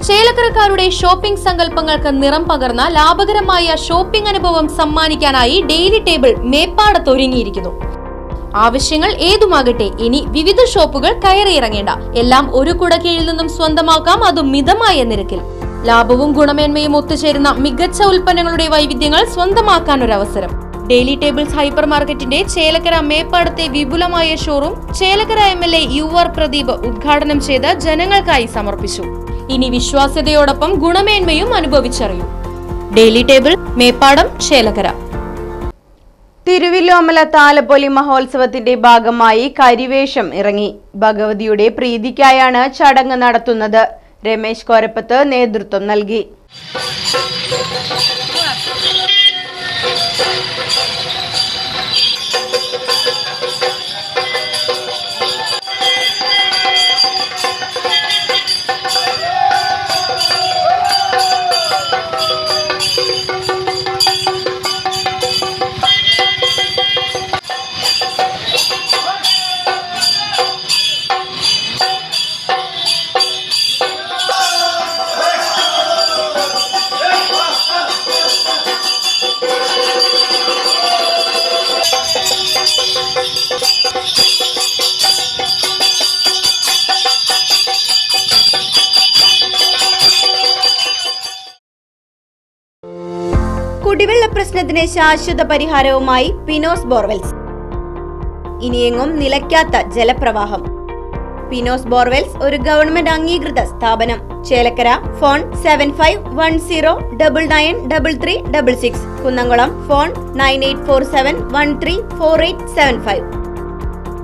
ചേലക്കരക്കാരുടെ shopping സങ്കല്പങ്ങൾക്ക് നിറം പകർന്ന ലാഭകരമായ ഷോപ്പിംഗ് അനുഭവം സമ്മാനിക്കാനായി ഡെയിലി ടേബിൾ മേപ്പാടത്തൊരുങ്ങിയിരിക്കുന്നു. ആവശ്യങ്ങൾ ഏതുമാകട്ടെ, ഇനി വിവിധ ഷോപ്പുകൾ കയറിയിറങ്ങേണ്ട. എല്ലാം ഒരു കുടക്കീഴിൽ നിന്നും സ്വന്തമാക്കാം, അതും മിതമായ നിരക്കിൽ. ലാഭവും ഗുണമേന്മയും ഒത്തുചേരുന്ന മികച്ച ഉൽപ്പന്നങ്ങളുടെ വൈവിധ്യങ്ങൾ സ്വന്തമാക്കാൻ ഒരു അവസരം. ഡെയിലി ടേബിൾസ് ഹൈപ്പർ മാർക്കറ്റിന്റെ ചേലക്കര മേപ്പാടത്തെ വിപുലമായ showroom Chelakkara MLA UR Pradeep ഉദ്ഘാടനം ചെയ്ത് ജനങ്ങൾക്കായി സമർപ്പിച്ചു. ഇനി വിശ്വാസ്യതയോടൊപ്പം ഗുണമേന്മയും അനുഭവിച്ചറിയൂ. Daily table, Meppadam, Chelakkara. തിരുവില്ലോമല താലപ്പൊലി മഹോത്സവത്തിന്റെ ഭാഗമായി കരിവേഷം ഇറങ്ങി. ഭഗവതിയുടെ പ്രീതിക്കായാണ് ചടങ്ങ് നടത്തുന്നത്. രമേശ് കോരപ്പത്ത് നേതൃത്വം നൽകി. കുടിവെള്ള പ്രശ്നത്തിന് ശാശ്വത പരിഹാരവുമായി പിനോസ് ബോർവെൽസ്. ഇനിയെങ്ങും നിലയ്ക്കാത്ത ജലപ്രവാഹം. പിനോസ് ബോർവെൽസ് ഒരു ഗവൺമെന്റ് അംഗീകൃത സ്ഥാപനം. ചേലക്കര. ഫോൺ 7510993366. കുന്നംകുളം. ഫോൺ 9847134875.